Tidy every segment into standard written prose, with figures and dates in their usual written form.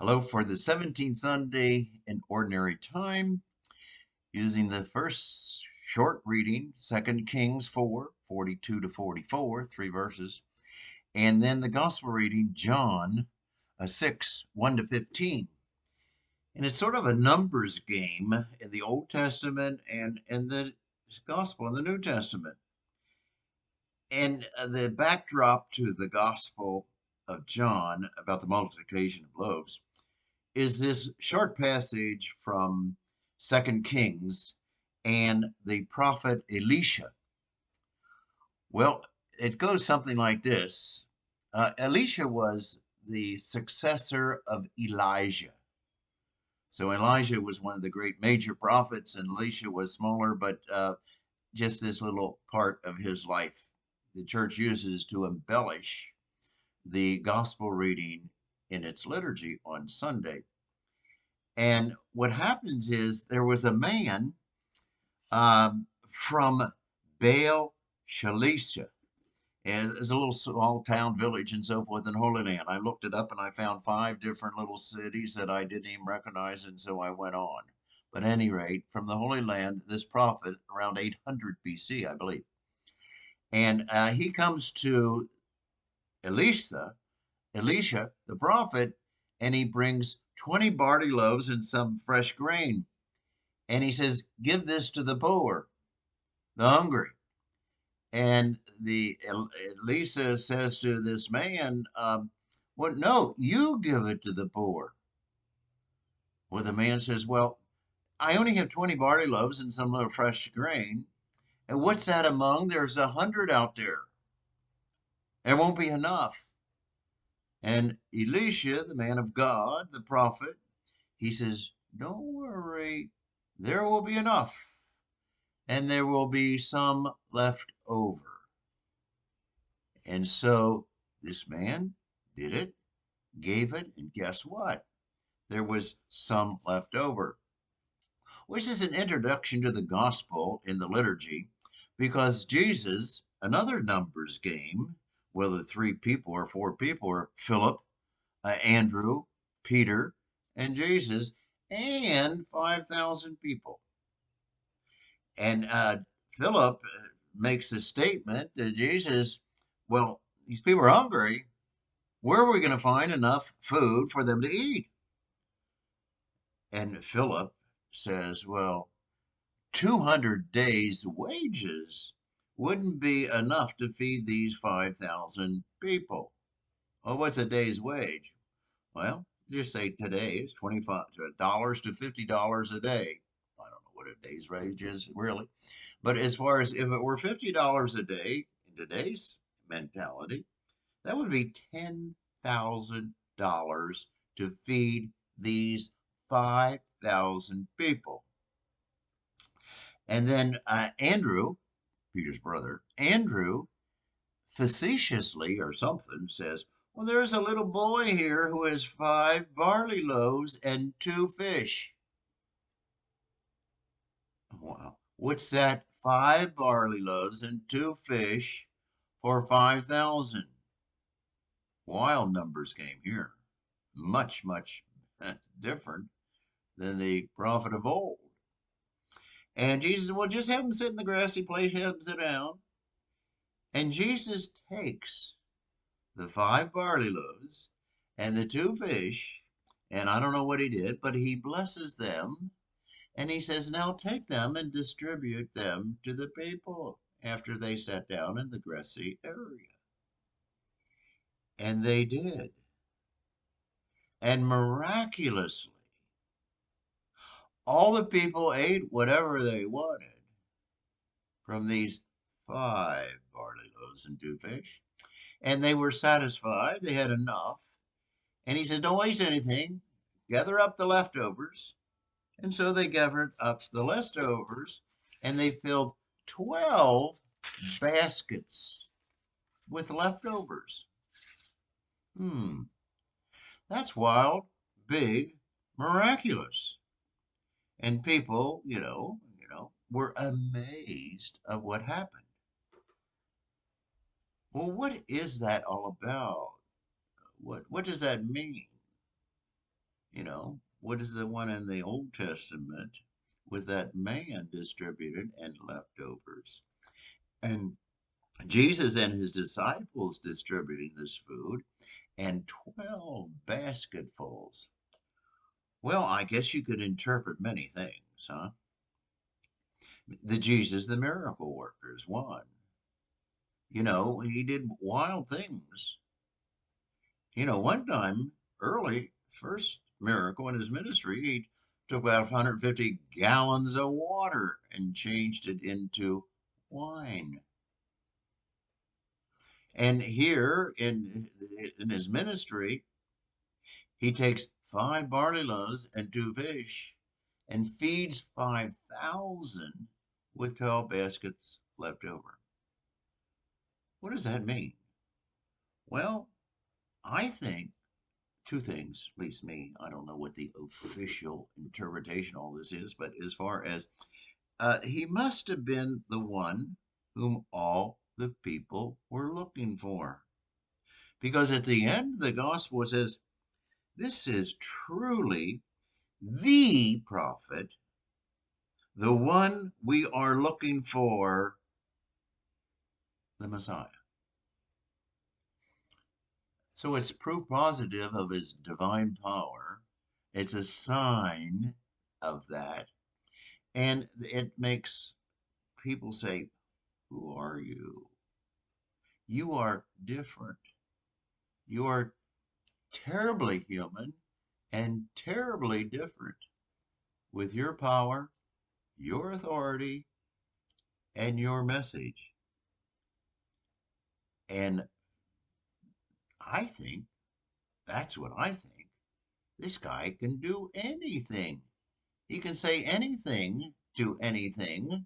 Hello for the 17th Sunday in Ordinary Time, using the first short reading, 2 Kings 4, 42 to 44, 3 verses, and then the Gospel reading, John 6, 1 to 15. And it's sort of a numbers game in the Old Testament and in the Gospel in the New Testament. And the backdrop to the Gospel of John about the multiplication of loaves is this short passage from 2 Kings and the prophet Elisha. Well, it goes something like this. Elisha was the successor of Elijah. So Elijah was one of the great major prophets, and Elisha was smaller, but just this little part of his life the church uses to embellish the gospel reading in its liturgy on Sunday. And what happens is there was a man from Baal Shalisha. And it's a little small town, village, and so forth in Holy Land. I looked it up and I found 5 different little cities that I didn't even recognize, and so I went on. But at any rate, from the Holy Land, this prophet, around 800 BC, I believe. And he comes to Elisha, the prophet, and he brings 20 barley loaves and some fresh grain. And he says, give this to the poor, the hungry. And the Elisa says to this man, well, no, you give it to the poor. Well, the man says, well, I only have 20 barley loaves and some little fresh grain. And what's that among? There's 100 out there. There won't be enough. And Elisha, the man of God, the prophet, he says, don't worry, there will be enough. And there will be some left over. And so this man did it, gave it, and guess what? There was some left over, which is an introduction to the gospel in the liturgy, because Jesus, another numbers game, whether 3 people or 4 people, or Philip, Andrew, Peter, and Jesus, and 5,000 people. And Philip makes a statement to Jesus, well, these people are hungry. Where are we going to find enough food for them to eat? And Philip says, well, 200 days' wages wouldn't be enough to feed these 5,000 people. Well, what's a day's wage? Well, just say today it's $25 to $50 a day. I don't know what a day's wage is really. But as far as if it were $50 a day in today's mentality, that would be $10,000 to feed these 5,000 people. And then Andrew, Peter's brother, Andrew, facetiously or something, says, well, there's a little boy here who has 5 barley loaves and 2 fish. Wow. What's that? 5 barley loaves and 2 fish for 5,000. Wild numbers game here. Much, much different than the prophet of old. And Jesus said, well, just have him sit in the grassy place, have him sit down. And Jesus takes the 5 barley loaves and the 2 fish, and I don't know what he did, but he blesses them. And he says, now take them and distribute them to the people after they sat down in the grassy area. And they did. And miraculously, all the people ate whatever they wanted from these 5 barley loaves and 2 fish. And they were satisfied. They had enough. And he said, don't waste anything. Gather up the leftovers. And so they gathered up the leftovers and they filled 12 baskets with leftovers. That's wild, big, miraculous. And people, were amazed at what happened. Well, what is that all about? What does that mean? What is the one in the Old Testament with that man distributed and leftovers? And Jesus and his disciples distributing this food and 12 basketfuls. Well, I guess you could interpret many things, huh? The Jesus, the miracle worker, is one. He did wild things. One time, early, first miracle in his ministry, he took about 150 gallons of water and changed it into wine. And here in his ministry, he takes 5 barley loaves and 2 fish and feeds 5,000 with 12 baskets left over. What does that mean? Well, I think two things, at least me. I don't know what the official interpretation of all this is, but as far as he must have been the one whom all the people were looking for. Because at the end, the gospel says, this is truly the prophet, the one we are looking for, the Messiah. So it's proof positive of his divine power. It's a sign of that. And it makes people say, who are you? You are different. You are terribly human and terribly different with your power, your authority, and your message. And I think, that's what I think, this guy can do anything. He can say anything to anything,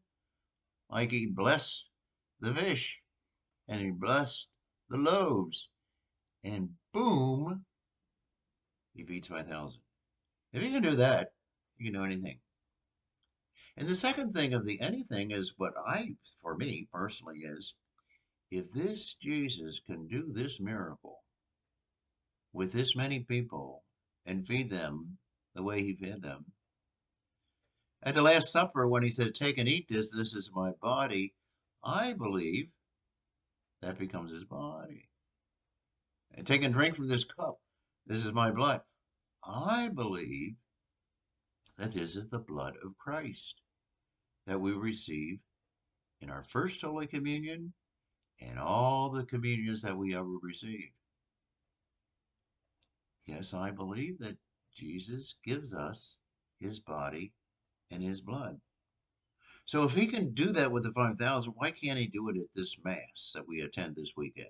like he blessed the fish and he blessed the loaves, and boom, he feeds 5,000. If he can do that, he can do anything. And the second thing of the anything is for me personally, is if this Jesus can do this miracle with this many people and feed them the way he fed them, at the Last Supper, when he said, take and eat this, this is my body, I believe that becomes his body. And take and drink from this cup, this is my blood. I believe that this is the blood of Christ that we receive in our first Holy Communion and all the communions that we ever received. Yes, I believe that Jesus gives us his body and his blood. So if he can do that with the 5,000, why can't he do it at this Mass that we attend this weekend?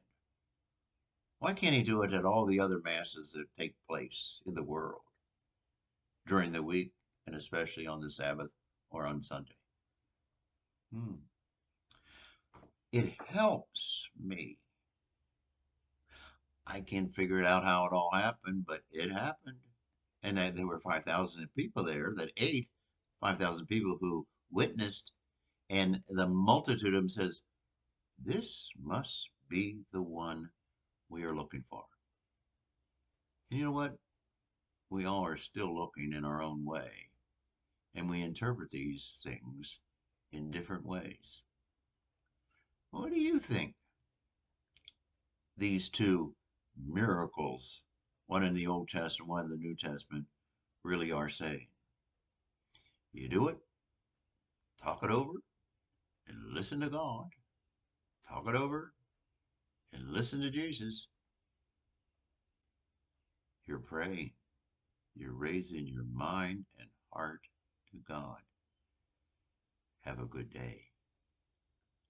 Why can't he do it at all the other Masses that take place in the world during the week, and especially on the Sabbath or on Sunday? It helps me. I can't figure it out how it all happened, but it happened. And there were 5,000 people there that ate, 5,000 people who witnessed, and the multitude of them says, this must be the one we are looking for. And you know what? We all are still looking in our own way, and we interpret these things in different ways. What do you think these two miracles, one in the Old Testament, one in the New Testament, really are saying? You do it, talk it over, and listen to God. Talk it over and listen to Jesus. You're praying. You're raising your mind and heart to God. Have a good day.